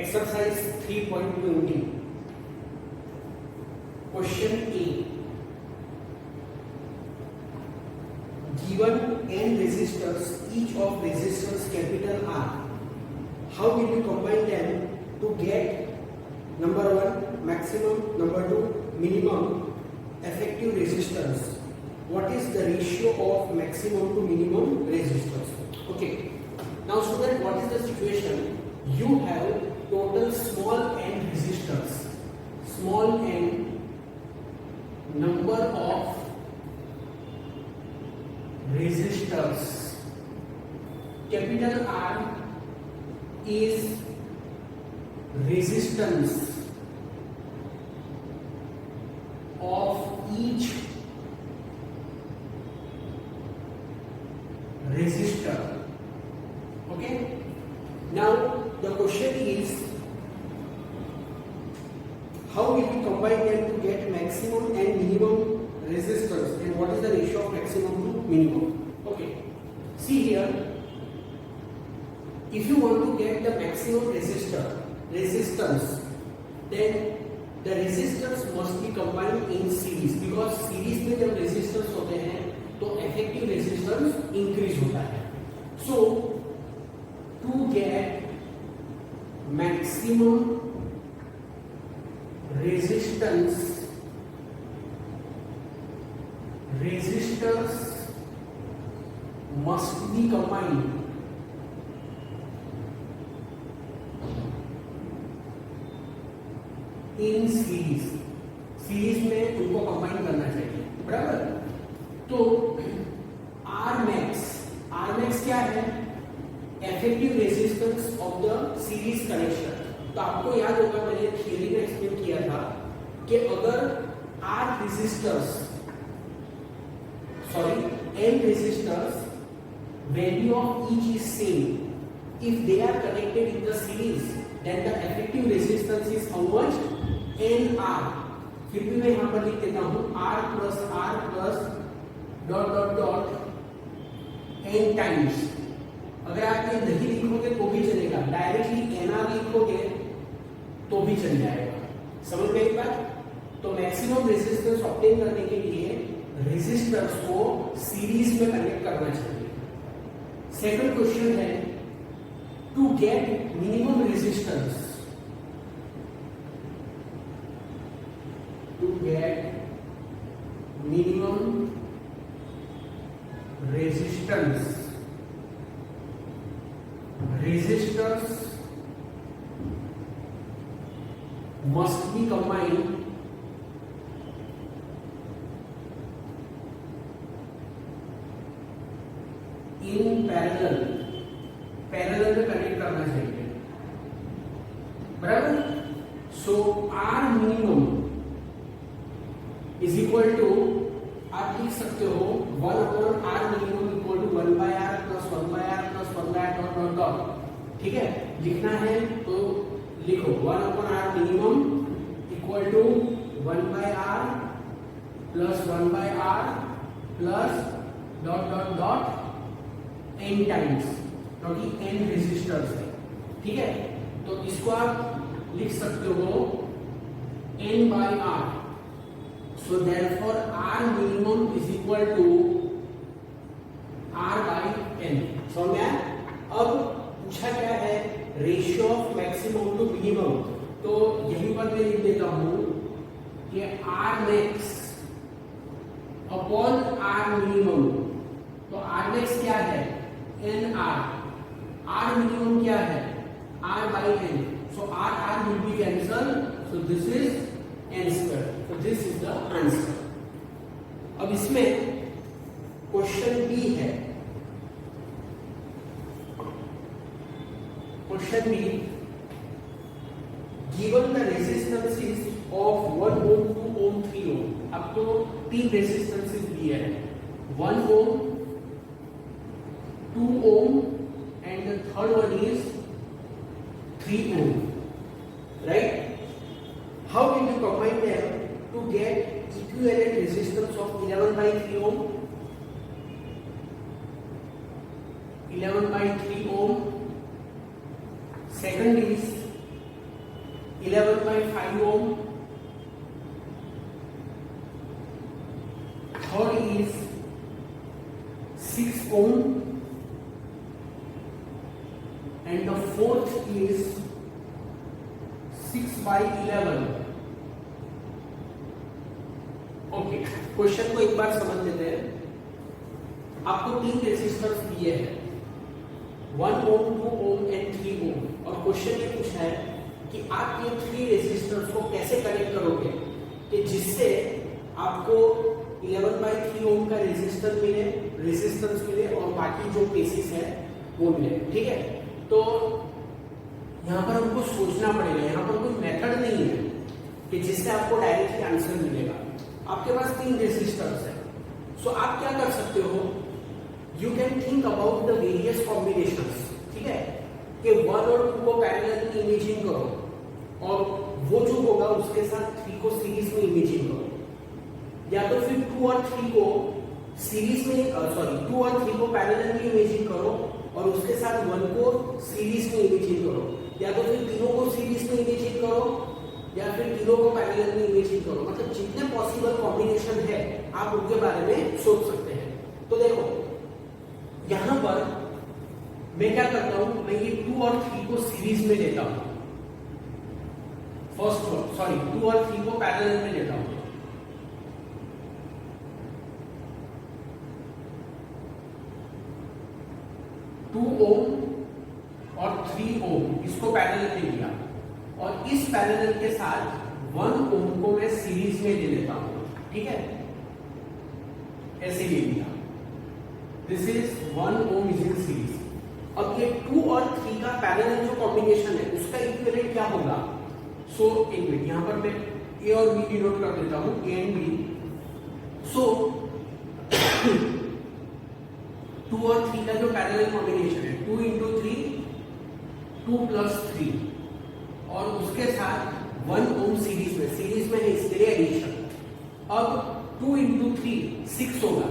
Exercise 3.20. Question A. Given n resistors, each of resistors capital R, how will you combine them to get number 1 maximum, number 2 minimum effective resistance? What is the ratio of maximum to minimum resistors? Okay, now student, what is the situation? You have total small n resistors, small n number of resistors. Capital R is resistance of each resistor. Okay, now the question is, how will you combine them to get maximum and minimum resistance, and what is the ratio of maximum to minimum? Okay, see here, if you want to get the maximum resistance, then the resistors must be combined in series, because series में जब resistors होते हैं तो effective resistance increase होता है. So to get maximum resistance, resistors must be combined in series. Series में उनको combine करना चाहिए, बराबर. तो R max क्या है? Effective resistance of the series connection. तो आपको याद होगा, मैंने थ्योरी में एक्सप्लेन किया था कि अगर R resistors, n resistors, value of each is same, if they are connected in the series, then the effective resistance is how much? NR. फिर भी मैं यहाँ पर लिख देता हूँ R plus dot dot dot n times. अगर आप ये नहीं लिखोगे तो भी चलेगा, डायरेक्टली NR लिखोगे तो भी चल जाएगा. समझ में एक बात? तो मैक्सिमम रेजिस्टेंस ऑब्टेन करने के लिए रेजिस्टर्स को सीरीज में कनेक्ट करना चाहिए. सेकंड क्वेश्चन है, to get minimum resistance, to get minimum resistance, resistors must be combined in parallel में कनेक्ट करना चाहिए, बराबर. सो R minimum is equal to, आप लिख सकते हो 1 upon R minimum equal to 1 by R plus 1 by R plus 1 by R dot dot dot. ठीक है, लिखना है तो लिखो 1 upon R minimum equal to 1 by R plus 1 by R plus dot dot dot n times, क्योंकि n resistors है. ठीक है, तो इसको आप लिख सकते हो n by R. So therefore R minimum is equal to R by n. समझ में? अब पूछा क्या है? Ratio of maximum to minimum. तो यहीं पर मैं लिख देता हूं कि R max upon R minimum. तो R max क्या है? NR. R minimum क्या है? R by n. So R will be cancelled. So this is n square. So this is the answer. अब इसमें क्वेश्चन बी है. Question B, given the resistances of 1 ohm, 2 ohm, 3 ohm. अब तो 3 resistances दिए हैं, 1 ohm, 2 ohm and the third one is 3 ohm, right? How will you combine them to get equivalent resistance of 11 by 3 ohm? 11 by 3 ohm. Second is is 6 ohm and the fourth is 6/11. Okay, question को एक बार समझ लेते हैं। आपको 3 resistors दिए हैं, 1 ohm, 2 ohm and 3 ओम, और question ये पूछा है कि आप ये 3 रेजिस्टर्स को कैसे कनेक्ट करोगे कि जिससे आपको 11/3 ओम का रेजिस्टेंस मिले और बाकी जो केसेस है वो मिले। ठीक है, तो यहाँ पर हमको सोचना पड़ेगा, यहाँ पर कोई मेथड नहीं है कि जिससे आपको डायरेक्टली आंसर मिलेगा। आपके पास 3 रेजिस्टर्स है, सो आप क्या कर सकते हो, you can think about the various combinations. ठीक है, कि 1 और 2 को पैरेलल में इमेजिंग करो और वो जो होगा उसके साथ 3 को सीरीज में इमेजिंग करो, या तो फिर 2 और 3 को सीरीज में 2 और 3 को पैरेलल में इमेजिंग करो और उसके साथ 1 को सीरीज में इमेजिंग करो, या तो फिर तीनों को सीरीज में इमेजिंग करो या फिर तीनों को पैरेलल में इमेजिंग करो। मतलब जितने पॉसिबल कॉम्बिनेशन है आप उनके बारे में सोच सकते हैं। तो देखो यहां पर मैं क्या करता हूं, मैं ये 2 और 3 को सीरीज में लेता हूं, 2 और 3 को पैरेलल में लेता हूं। ओम और 3 ओम इसको पैरेलल में लिया और इस पैरेलल के साथ 1 ओम को मैं सीरीज में ले लेता हूं। ठीक है, ऐसे ले लिया, this is 1 ohm is in series. अब ये 2 और 3 का पैरेलल जो कॉम्बिनेशन है उसका इक्विवेलेंट क्या होगा। सो एक मिनट, यहां पर मैं ए और बी डिनोट कर देता हूं, ए एंड बी। सो 2 और 3 का जो पैरेलल कॉम्बिनेशन है 2 into 3 2 plus 3 और उसके साथ 1 ओम सीरीज में है, इसके लिए एडिशन। अब 2 into 3 6 होगा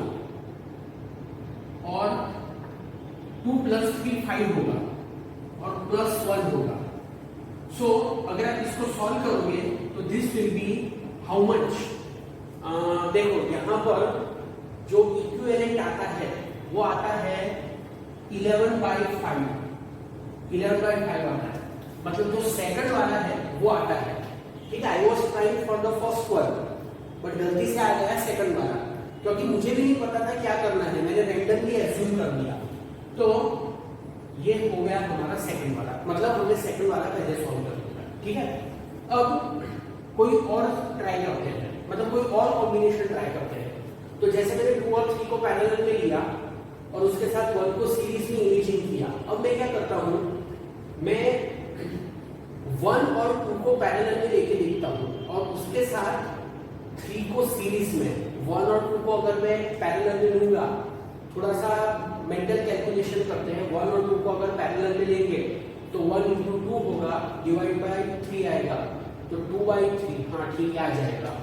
और 2 plus 3 5 होगा और प्लस 1 होगा। सो अगर आप इसको सॉल्व करोगे तो this will be how much. देखो यहां पर जो इक्विवेलेंट आता है वो आता है 11/5 आता है, मतलब जो सेकंड वाला है वो आता है। ठीक है, I was trying for the first one but गलती से आ गया सेकंड वाला, क्योंकि मुझे भी नहीं पता था क्या करना है, मैंने रैंडमली एज्यूम कर लिया। तो ये हो गया हमारा सेकंड वाला, मतलब हमने सेकंड वाला पहले सॉल्व कर दिया। ठीक है, अब कोई और ट्राई करते हैं, मतलब कोई और कॉम्बिनेशन ट्राई करते हैं। तो जैसे मैंने 2 और 3 को पैरेलल में लिया और उसके साथ 1 को सीरीज में इमेजिंग किया। अब मैं क्या करता हूं, मैं 1 और 2 को पैरेलल में लेके लिखता हूं और उसके साथ 3 को सीरीज में। 1 और 2 को अगर मैं पैरेलल में लूंगा, थोड़ा सा मेंटल कैलकुलेशन करते हैं, 1 और 2 को अगर पैरेलल में लेंगे तो 1 into 2 होगा, डिवाइड बाय 3 आएगा, तो 2/3। हाँ ठीक है, आ जाएगा।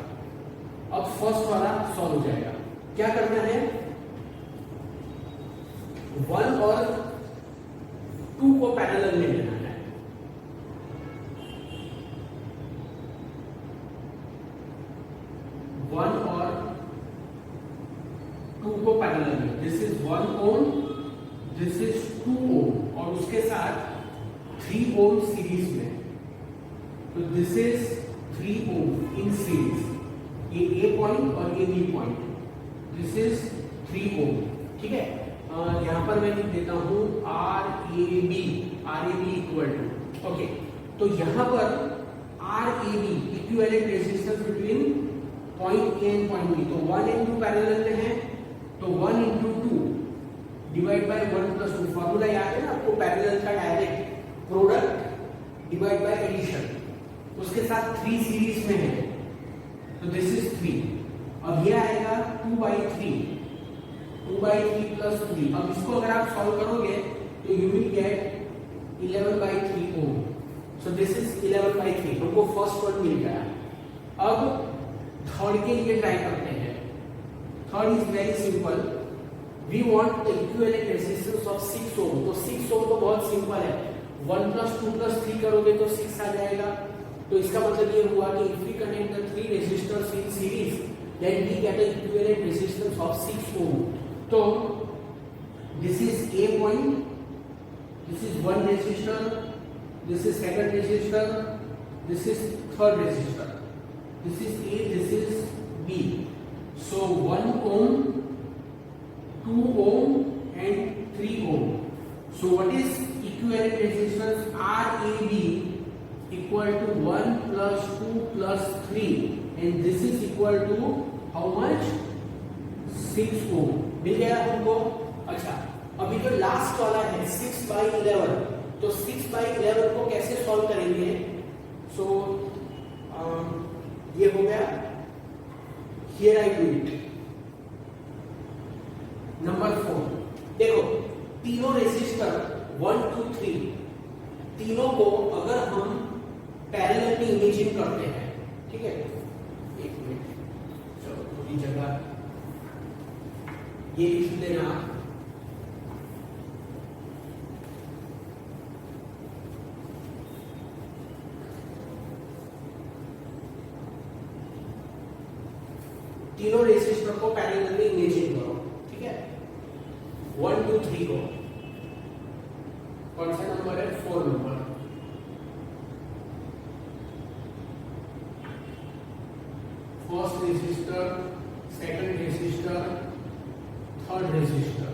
अब फर्स्ट वाला सॉल्व हो जाएगा। क्या करना है, 1 और 2 को पैरेलल में लेना है। 1 और 2 को पैरेलल में, this is 1 ohm, this is 2 ohm और उसके साथ 3 ओम सीरीज में, तो this is 3 ohm in series. ये ए पॉइंट और ये B point, this is 3 ohm. ठीक है, यहां पर मैं लिख देता हूं RAB इक्वल टू, ओके। तो यहां पर RAB equivalent resistance between point A and point B, तो 1 and 2 पैरेलल में है, तो 1 into 2 divide by 1 plus 2। Formula याद है ना आपको पैरेलल का, direct product divide by addition. उसके साथ 3 सीरीज में है, तो दिस इज 3। अब ये आएगा 2/3 plus 3। अब इसको अगर आप सॉल्व करोगे तो you will get 11/3 ohm. So this is 11/3, हमको फर्स्ट वन मिल गया। अब थर्ड के लिए ट्राई करते हैं। Third is very simple, we want the equivalent resistance of 6 ohm. तो 6 ओम तो बहुत सिंपल है, 1 plus 2 plus 3 करोगे तो 6 आ जाएगा। तो इसका मतलब ये हुआ कि if we connect the 3 resistors in series then we get an equivalent resistance of 6 ohm. So this is A point, this is one resistor, this is second resistor, this is third resistor, this is A, this is B. So 1 ohm, 2 ohm and 3 ohm. So what is equivalent resistance? RAB equal to 1 plus 2 plus 3, and this is equal to how much? 6 ohm. मिल गया हमको? अच्छा, अभी जो last वाला है 6/11, तो 6/11 को कैसे सॉल्व करेंगे? सो ये हो गया, here I do it. Number 4, देखो तीनों रेसिस्टर 1 2 3 तीनों को अगर हम पैरेलल में इमेजिन करते हैं, ठीक है, एक मिनट, चलो थोड़ी जगह ये लिख लेना. तीनों रेसिस्टर को पैरेलल में इमेजिन करो, ठीक है. 1 2 3 को कौन सा नंबर है? 4 नंबर. First resistor, second resistor, third resistor.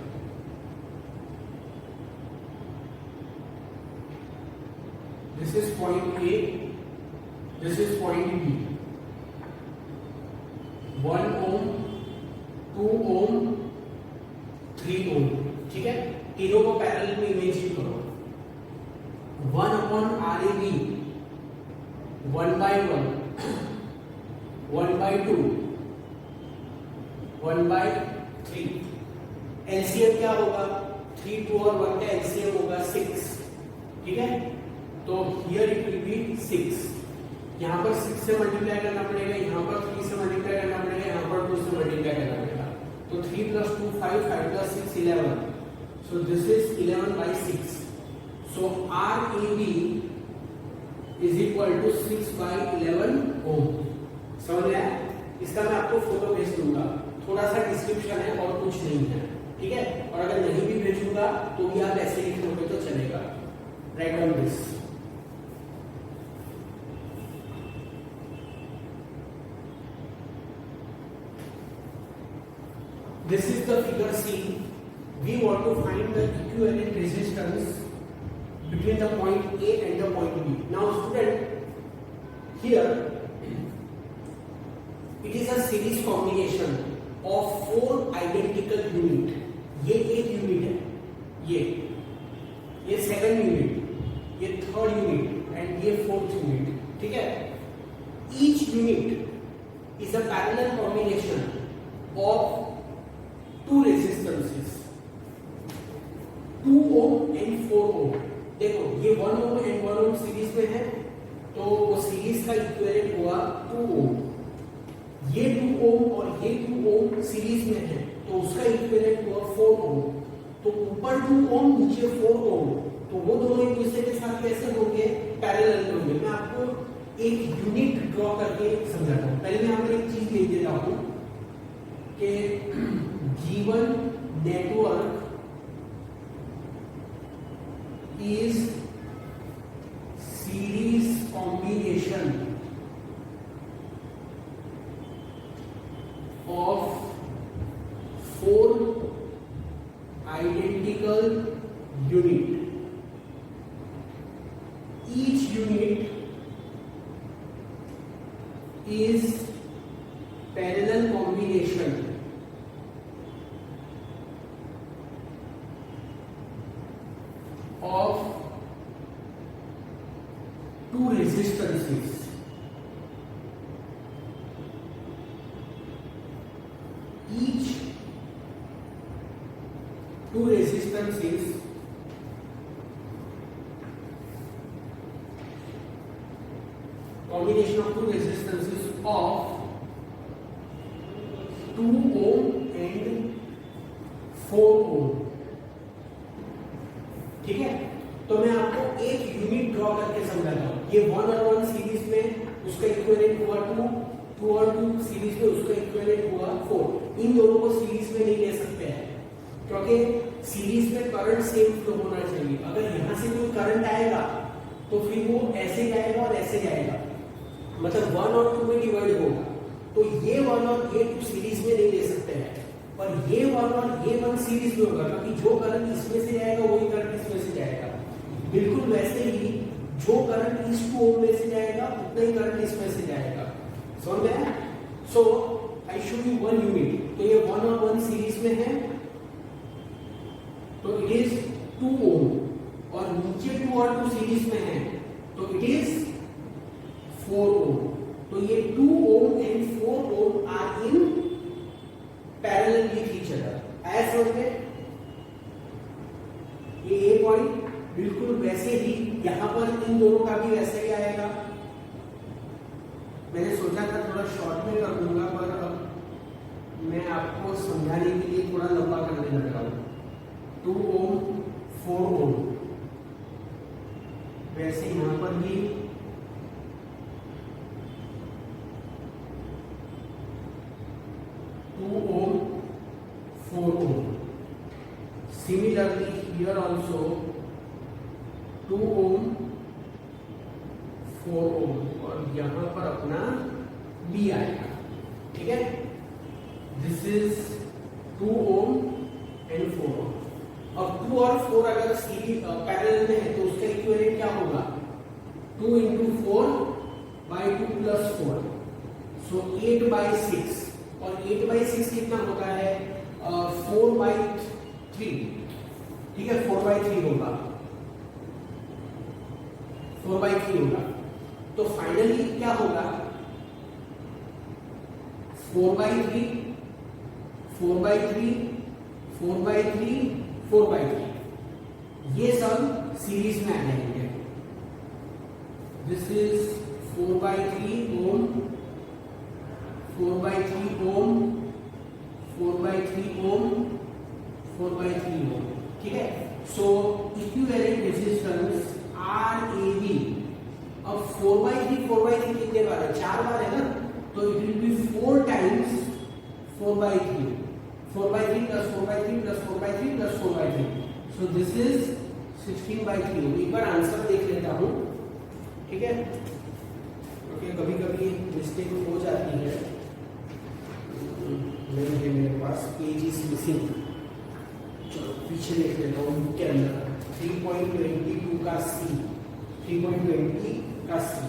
This is point A, this is point B. 1 ohm, 2 ohm, 3 ohm, ठीक है. तीनों को पैरेलल में इमेजिन करो. 1/RAB 1/1, 1/2, 1/3. एलसीएम क्या होगा? 3 2 और 1 का एलसीएम होगा 6, ठीक है. तो हियर इट विल बी 6. यहाँ पर 6 से मल्टीप्लाई करना पड़ेगा, यहाँ पर 3 से मल्टीप्लाई करना पड़ेगा, यहाँ पर 2 से मल्टीप्लाई करना पड़ेगा. तो 3 + 2 5, 5 + 6 11. So this is 11/6. So RAB is equal to 6/11 ohm. समझ में आया? इसका मैं आपको फोटो भेज दूंगा. थोड़ा सा डिस्क्रिप्शन है और कुछ नहीं है, ठीक है. और अगर नहीं भी भेजूंगा तो भी आप ऐसे लिख लोगे तो चलेगा. Right on this. This is the figure C. We want to find the equivalent resistance between the point A and the point B. Now student, here it is a series combination of 4 identical unit. ये एक unit है, ये second unit, ये third unit and ये fourth unit, ठीक है. Each unit is a parallel combination of 2 resistances, 2 ohm and 4 ohm. देखो ये 1 ohm and 1 ohm सीरीज में है, तो वो सीरीज का इक्विवेलेंट हुआ 2 ohm. ये 2 ohm और ये 2 ohm सीरीज में है, तो उसका इक्विवेलेंट हुआ 4 ohm. तो ऊपर 2 ohm, नीचे 4 ohm, तो वो दोनों एक दूसरे के साथ कैसे होंगे? पैरेलल में होंगे. मैं आपको एक यूनिट ड्रॉ करके समझाता हूँ. पहले मैं यहाँ पर एक चीज लिख देता हूँ कि given network is series combination of 4 identical unit. Each unit is parallel combination of 2 resistances. Each 2 resistances combination of 2 resistances of 2 ohm and 4 ohm. ठीक है. तो मैं आपको एक यूनिट ड्रॉ करके समझाता हूँ. ये 1 और 1 सीरीज में उसका इक्विवेलेंट हुआ 2, 2 और 2 सीरीज में, उसका इक्विवेलेंट हुआ 4। इन दोनों को सीरीज में नहीं ले सकते हैं क्योंकि सीरीज में करंट सेम फ्लो होना चाहिए। अगर यहाँ से कोई करंट आएगा तो फिर वो ऐसे जाएगा और ऐसे जाएगा, मतलब 1 और 2 में डिवाइड होगा। तो ये 1 और ये 2 सीरीज में नहीं ले सकते हैं, और ये 1 और ये 1 सीरीज में होगा क्योंकि जो करंट इसमें से जाएगा वही करंट इसमें से जाएगा। बिल्कुल वैसे ही जो करंट इस 2 ओम में से जाएगा उतना ही करंट इसमें से जाएगा। समझ में आया? सो आई शो यू 1 यूनिट। तो ये 1 और 1 सीरीज में है तो इट इज 2 ओम, और नीचे 2 और 2 सीरीज में है तो इट इज 4 ओम। तो ये 2 ohm and 4 ohm are in parallel with each other. आया समझ में? ये ए पॉइंट बिल्कुल वैसे ही यहां पर इन दोनों का भी वैसे ही आएगा। मैंने सोचा था थोड़ा शॉर्ट में कर दूंगा, पर अब मैं आपको समझाने के लिए थोड़ा लंबा करने लग रहा हूं। 2 ओम 4 ओम, वैसे यहां पर भी 2 ohm 4 ohm. Similarly here also 2 ohm 4 ohm, और यहां पर अपना B आएगा। ठीक है, this is 2 ohm and 4 ohm। अब 2 और 4 अगर सीरीज पैरेलल में है तो उसका इक्विवेलेंट क्या होगा? 2 into 4 by 2 plus 4, so 8 by 6, और 8 by 6 कितना होता है? 4 by 3। ठीक है, 4 by 3 होगा, 4 by 3 होगा। तो फाइनली क्या होगा? 4 by 3, 4 by 3, 4 by 3, 4 by 3, ये सब सीरीज में आ जाएंगे। This is 4 by 3 ohm, 4 by 3 ohm, 4 by 3 ohm, 4 by 3 ohm. ठीक है, सो इक्विवेलेंट रेजिस्टेंस RAB। अब 4 by 3 कितने बार है? 4 बार है ना, तो it will be 4 times 4 by 3, 4 by 3 plus 4 by 3 plus 4 by 3 plus 4 by 3, so this is 16 by 3। एक बार आंसर देख लेता हूं। ठीक है, ओके, कभी कभी मिस्टेक हो जाती है, नहीं है मेरे पास, पेज इज मिसिंग। चलो पीछे देख लेता हूँ बुक के अंदर। 3.22 का C, 3.20 का C।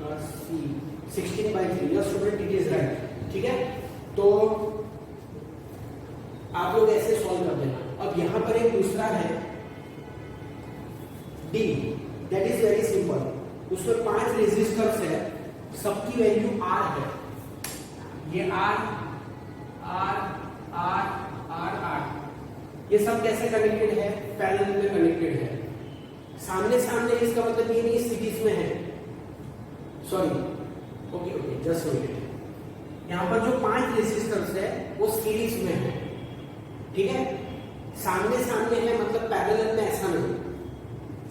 का C 16 by 3। Yes student, it is right. ठीक है, तो आप लोग ऐसे सॉल्व कर देना। अब यहां पर एक दूसरा है D, that is very simple. उसमें 5 रेजिस्टर्स है, सबकी वैल्यू R है। ये R R R R R, ये सब कैसे कनेक्टेड है? पैरेलल में कनेक्टेड है। सामने सामने इसका मतलब ये नहीं सीरीज में है, sorry, okay okay, just wait. यहां पर जो 5 रेजिस्टर्स है वो सीरीज में है। ठीक है, सामने सामने है मतलब पैरेलल में ऐसा नहीं।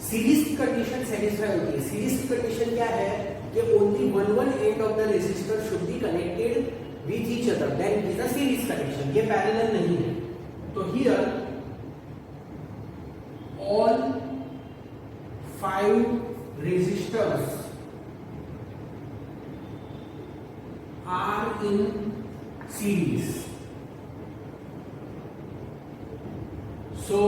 सीरीज की कंडीशन सेटिस्फाई होती है। सीरीज की कंडीशन क्या है कि only one end of the resistor should be connected with each other, then it is a series connection. ये पैरेलल नहीं है। तो here all 5 resistors are in series. So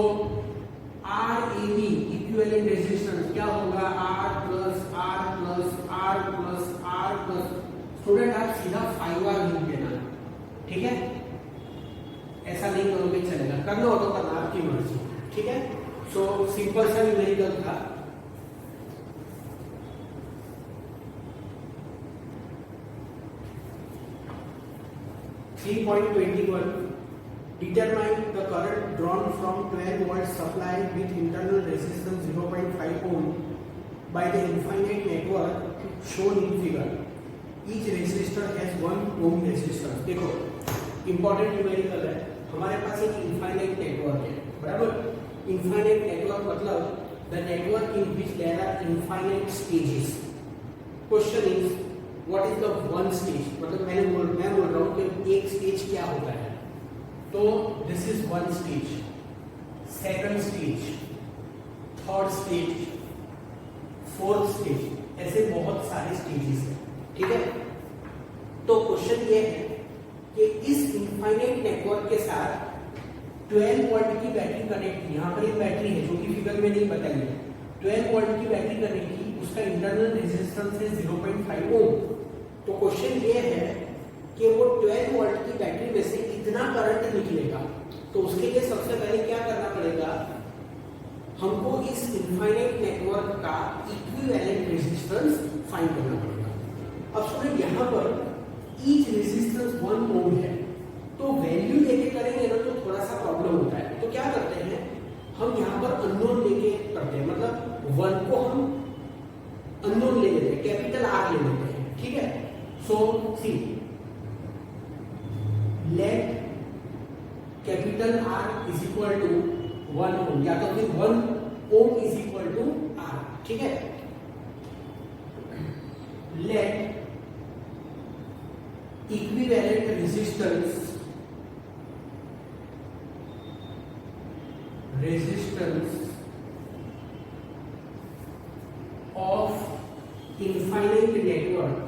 RAB equivalent resistance क्या होगा? R plus R plus R plus R plus. Student आप सीधा 5R लिख देना। ठीक है, ऐसा नहीं करोगे चलेगा, करना हो तो करना, आपकी मर्जी। ठीक है, सो सिंपल सा न्यूमेरिकल था। Determine the current drawn from 12 volt supply with internal resistance 0.5 ohm by the infinite network shown in figure. Each resistor has 1 ohm resistance. देखो इंपॉर्टेंट न्यूमेरिकल है। हमारे पास एक इनफाइनाइट नेटवर्क है, बराबर। इनफाइनाइट नेटवर्क मतलब the network in which there are infinite stages. Question is what is the one stage, मतलब मैं बोल रहा हूँ कि एक स्टेज क्या होता है। तो this is one stage, second stage, third stage, fourth stage, ऐसे बहुत सारे स्टेजेस हैं, ठीक है। तो क्वेश्चन ये है कि इस इनफाइनाइट नेटवर्क के साथ 12 वोल्ट की बैटरी कनेक्ट की, यहाँ पर एक बैटरी है जो कि फिगर में नहीं बताई है, 12 वोल्ट की बैटरी कनेक्ट की, उसका इंटरनल रेजिस्टेंस है 0.5 ओम। तो क्वेश्चन ये है कि वो 12 वोल्ट की बैटरी में से कितना करंट निकलेगा। तो उसके लिए सबसे पहले क्या करना पड़ेगा, हमको इस इनफाइनाइट नेटवर्क का इक्विवेलेंट रेजिस्टेंस फाइंड करना पड़ेगा। अब सुनिए, यहाँ पर ईच रेजिस्टेंस 1 ओम है, तो वैल्यू लेके करेंगे ना तो थोड़ा सा प्रॉब्लम होता है। तो क्या करते हैं, हम यहाँ पर अननोन लेके करते हैं, मतलब 1 को हम अननोन ले लेते हैं, कैपिटल आर ले लेते हैं, ठीक है। So see let capital R is equal to 1 ohm, या तो फिर 1 ohm is equal to R, ठीक है। Let equivalent resistance of infinite network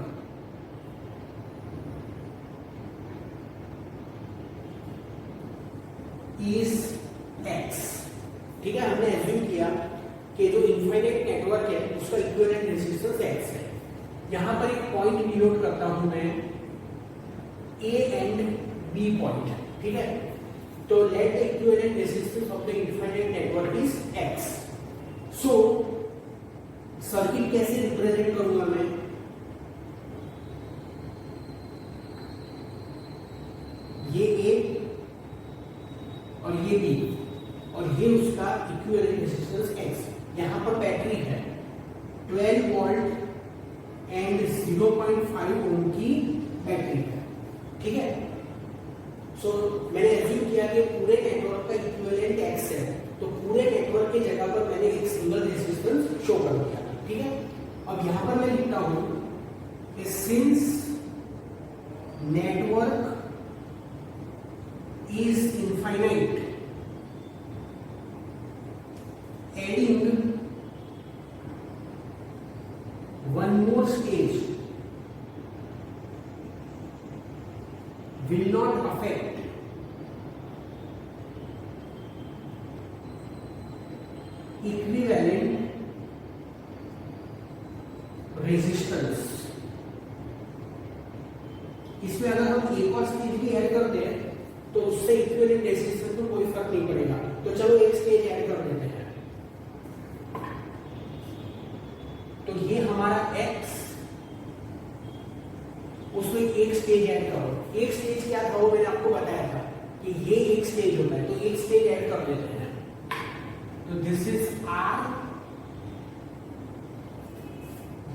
is X, ठीक है। हमने एज्यूम किया कि जो इनफाइनाइट नेटवर्क है उसका इक्विवेलेंट रेजिस्टेंस एक्स है। यहां पर एक पॉइंट डिनोट करता हूं मैं, ए एंड बी पॉइंट, ठीक है। तो let the equivalent resistance of the infinite network is x. So circuit कैसे रिप्रेजेंट करूंगा मैं, ये ए और ये बी और ये उसका इक्विवेलेंट रेजिस्टेंस एक्स। यहां पर बैटरी है 12 वोल्ट एंड 0.5 ओम की बैटरी है, ठीक है। सो मैंने एज्यूम किया कि पूरे नेटवर्क का इक्विवेलेंट एक्स है, तो पूरे नेटवर्क की जगह पर मैंने एक सिंगल रेजिस्टेंस शो कर दिया, ठीक है। अब यहां पर मैं लिखता हूं कि since network is infinite, adding one more stage will not affect equivalent resistance। इसमें अगर हम एक और स्टेज भी ऐड करते हैं तो उससे इक्विवेलेंट रेजिस्टेंस में कोई फर्क नहीं पड़ेगा। तो चलो एक स्टेज ऐड कर देते हैं। तो ये हमारा x, उसमें एक स्टेज ऐड करो। एक स्टेज क्या था वो मैंने आपको बताया था कि ये एक स्टेज होता है, तो एक स्टेज ऐड कर देते हैं। तो दिस इज r,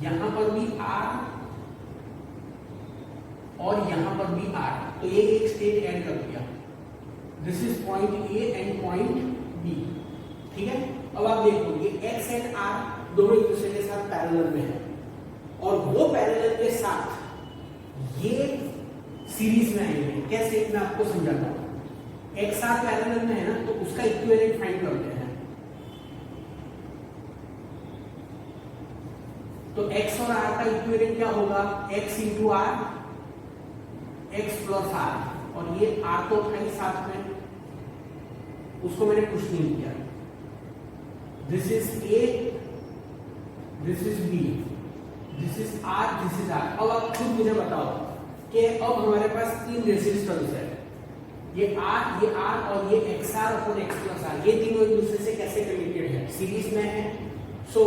यहां पर भी r और यहां पर भी r, तो ये एक स्टेज ऐड कर दिया। This is point A and point B, ठीक है। अब आप देखो ये x एंड r दोनों एक दूसरे के साथ पैरेलल में है, और वो पैरेलल के साथ ये सीरीज में आएंगे। कैसे, मैं आपको समझाता हूं। x r पैरेलल में है ना, तो उसका इक्विवेलेंट फाइंड करते हैं। तो x और r का इक्विवेलेंट क्या होगा, x इंटू आर, x प्लस आर, और ये r तो था ही साथ में, उसको मैंने कुछ नहीं किया। This is a, this is b, this is r, this is r। अब आप खुद मुझे बताओ कि अब हमारे पास 3 रेजिस्टेंस है, ये r और ये xr upon x plus r, ये तीनों एक दूसरे से कैसे कनेक्टेड है, सीरीज में है। सो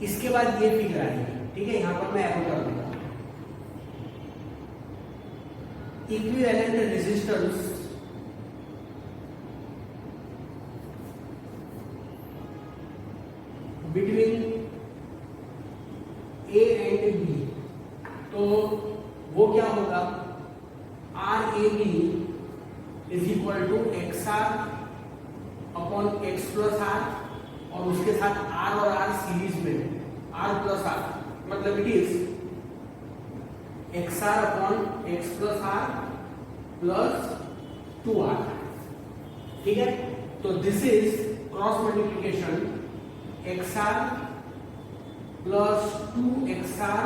इसके बाद ये फिगर आएगी, ठीक है। यहां पर मैं एरो कर दूंगा, equivalent resistance between A and B. तो वो क्या होगा, अपॉन एक्स प्लस आर, और उसके साथ आर और आर सीरीज में, आर प्लस आर, मतलब it is X R upon X plus R plus 2r। ठीक है, तो this is cross multiplication X R plus 2xr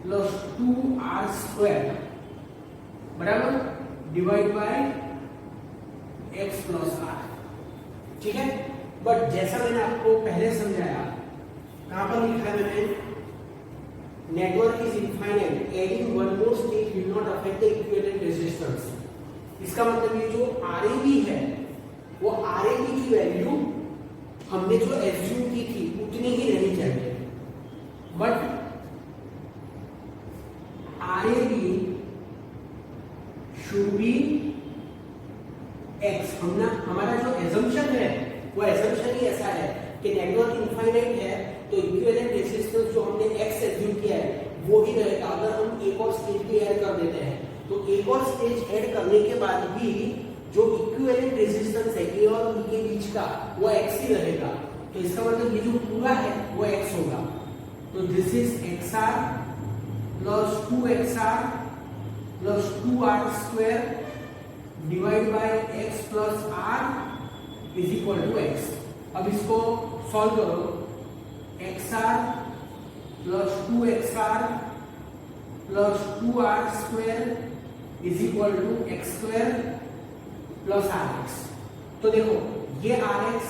plus 2r square बराबर divide by x plus R. ठीक है, but जैसा मैंने आपको पहले समझाया, कहां पर लिखा है मैंने, network is infinite, adding one more stage will not affect the equivalent resistance. इसका मतलब ये जो RAB है, वो RAB की वैल्यू हमने जो एज्यूम की थी उतनी ही रहनी चाहिए, but RAB should be x। हमारा जो एजम्पशन है वो एजम्पशन ही ऐसा है कि नेटवर्क इनफाइनाइट है, तो इक्विवेलेंट रेजिस्टेंस जो हमने x एज्यूम किया है वो ही रहेगा। अगर हम एक और स्टेज भी ऐड कर देते हैं, तो एक और स्टेज ऐड करने के बाद भी जो इक्विवेलेंट रेजिस्टेंस है a और b के बीच का, वो x ही रहेगा। तो इसका मतलब ये जो पूरा है वो x होगा। तो this is xr plus 2xr plus 2r square divide by x plus r is equal to x। अब इसको सॉल्व करो, xr plus 2xr plus 2r square is equal to x square plus rx। तो देखो ये rx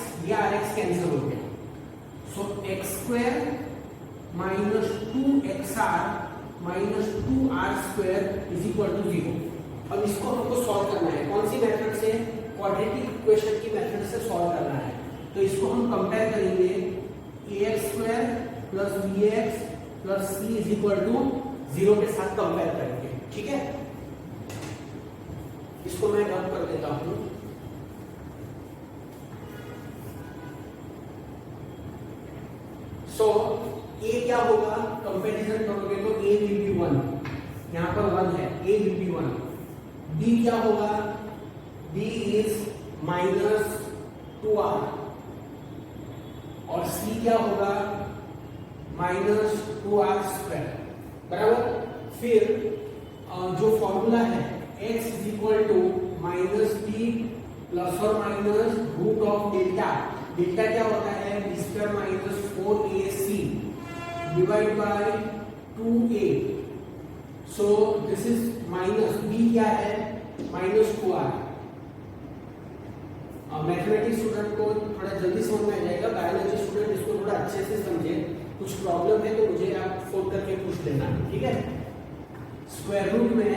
cancel हो गया, so x square minus 2xr minus 2r square is equal to 0। अब इसको हमको सॉल्व करना है, कौन सी मेथड से, क्वाड्रेटिक इक्वेशन की मेथड से सॉल्व करना है। तो इसको हम कंपेयर करेंगे ax square plus bx plus c is equal to 0 के साथ कंपेयर करेंगे। ठीक है, इसको मैं रब कर देता हूं। सो a क्या होगा, कंपैरिजन करोगे तो a विल बी 1, यहां पर 1 है, a विल बी 1। b क्या होगा, b इज माइनस 2r, और c क्या होगा, माइनस 2r स्क्वायर बराबर। फिर जो फॉर्मूला है x is equal to minus b plus और minus root of delta. Delta क्या होता है, b square minus 4ac divide by 2a। So this is minus b क्या है, माइनस 2r। मैथमेटिक्स स्टूडेंट को थोड़ा जल्दी समझ में आ जाएगा, बायोलॉजी स्टूडेंट इसको थोड़ा अच्छे से समझे। कुछ प्रॉब्लम है तो मुझे आप फोन करके पूछ लेना, ठीक है। स्क्वायर रूट में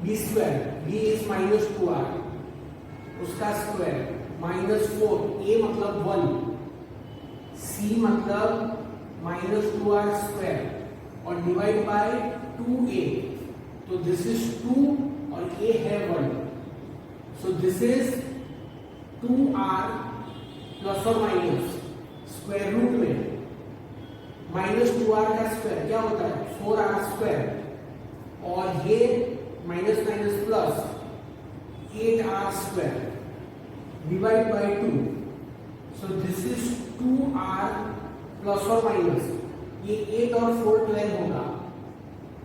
b square, b is minus 2r, उसका स्क्वायर माइनस 4, a मतलब 1, c मतलब माइनस 2r स्क्वायर और डिवाइड बाय 2a। तो दिस इज 2 और a है 1, सो दिस इज 2r प्लस और माइनस स्क्वायर रूट में माइनस 2r का स्क्वायर क्या होता है, 4r स्क्वायर, और ये minus minus plus 8r square divide bye 2। So this is 2r plus और माइनस, ये 8 और 4 12 होगा,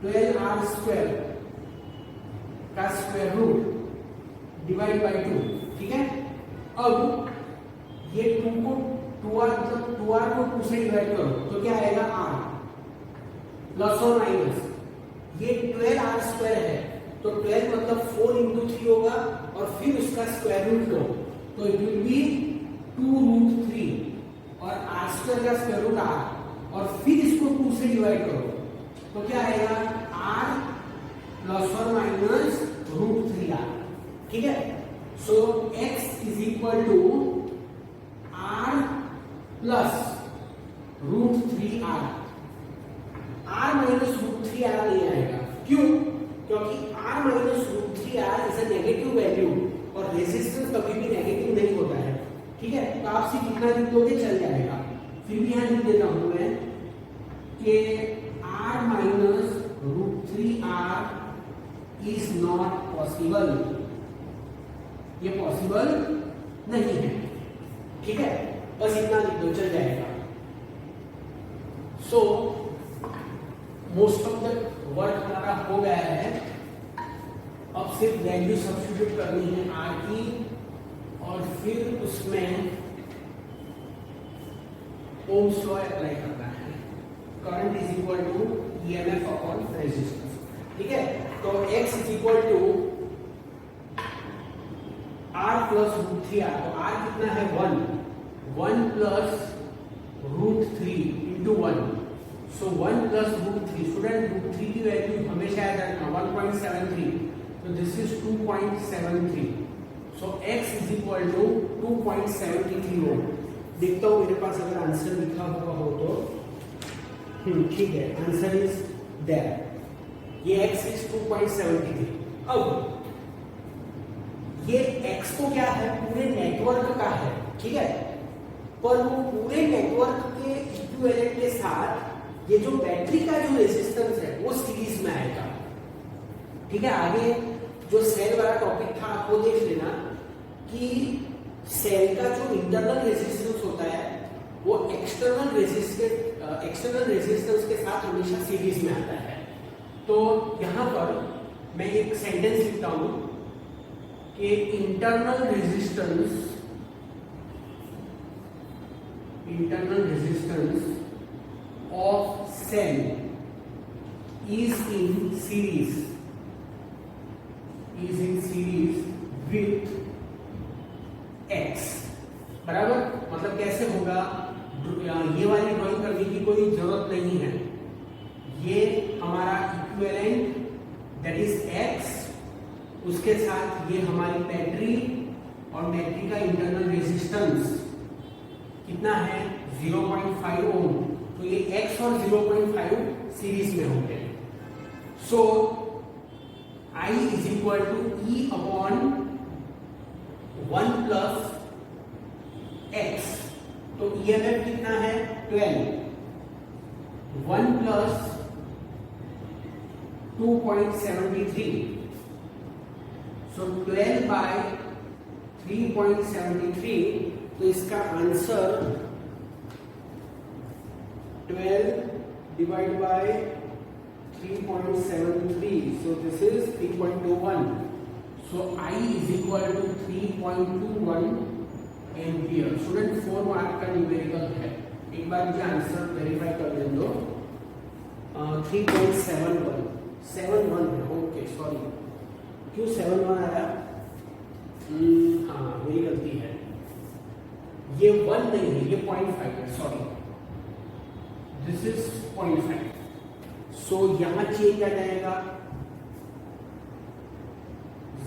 12r स्क्वायर का स्क्वायर रूट डिवाइड बाय 2। ठीक है, अब ये 2 को 2r मतलब 2r को 2 से डिवाइड करो तो क्या आएगा, r प्लस और माइनस, ये 12r स्क्वायर है तो 12 मतलब 4 into 3 होगा, और फिर उसका स्क्वायर रूट लो तो इट विल बी 2√3 और r स्क्वायर का स्क्वायर रूट r, और फिर इसको 2 से डिवाइड करो तो क्या आएगा, r प्लस और माइनस √3r। ठीक है, so x is equal to r plus √3r। r minus √3r नहीं आएगा, क्यों, क्योंकि r minus √3r is a negative value और रेजिस्टेंस कभी भी नेगेटिव नहीं होता है। ठीक है, तो आप सिर्फ इतना लिख दोगे चल जाएगा। फिर भी यहां लिख देता हूं मैं कि r minus √3r is not possible. ये पॉसिबल नहीं है। ठीक है, बस इतना लिख दो चल जाएगा। So most of the work हमारा हो गया है। अब सिर्फ वैल्यू सब्स्टिट्यूट करनी है आर की, और फिर उसमें ओम्स लॉ अप्लाई करना है। Current is equal to EMF upon resistance. ठीक है, तो x is equal to r plus root 3r। तो r कितना है 1 plus root 3 into 1। So 1 plus root 3, student root 3 की वैल्यू हमेशा याद रखना 1.73, तो this is 2.73। So x is equal to 2.73 ohm. देखता हूँ मेरे पास अगर आंसर लिखा हुआ हो तो ठीक है, आंसर इज देयर। ये x इज 2.73। अब ये x तो क्या है, पूरे नेटवर्क का है। ठीक है, पर वो पूरे नेटवर्क के इक्विवेलेंट के साथ ये जो बैटरी का जो रेजिस्टेंस है वो सीरीज में आएगा। ठीक है, आगे जो सेल वाला टॉपिक था आपको देख लेना कि सेल का जो इंटरनल रेजिस्टेंस होता है वो एक्सटर्नल रेजिस्टेंस के साथ हमेशा सीरीज में आता है। तो यहां पर मैं एक सेंटेंस लिखता हूं कि internal resistance of cell is in series with x। बराबर, मतलब कैसे होगा, ये वाली ड्राइंग करने की कोई जरूरत नहीं है। ये हमारा इक्विवेलेंट दैट इज x, उसके साथ ये हमारी बैटरी, और बैटरी का इंटरनल रेजिस्टेंस कितना है 0.5 ओम। तो ये x और 0.5 सीरीज में होंगे। So I is equal to E upon 1 plus x। तो EMF कितना है 12, 1 प्लस 2.73। सो 12 बाय 3.73। तो इसका answer 12 divide by 3.73, so this is 3.21. So I is equal to 3.21 ampere. Student 4 mark का न्यूमेरिकल है, एक बार मुझे आंसर वेरीफाई कर दे दो। 3.71 है, ओके सॉरी, क्यों 71 आया? हाँ मेरी गलती है, ये 1 नहीं है, ये 0.5 है, सॉरी, दिस इज 0.5। सो यहां चेंज आ जाएगा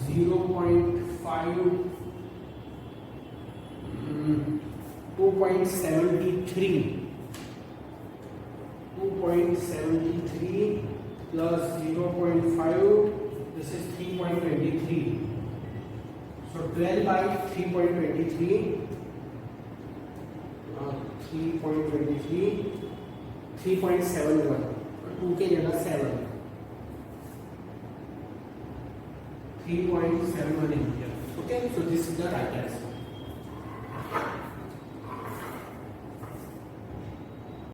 0.5, 2.73 plus 0.5, this is 3.23. So 12 by 3.23, 3.71, 2 के जगह 7, 3.71 ampere. Okay, so this is the right answer.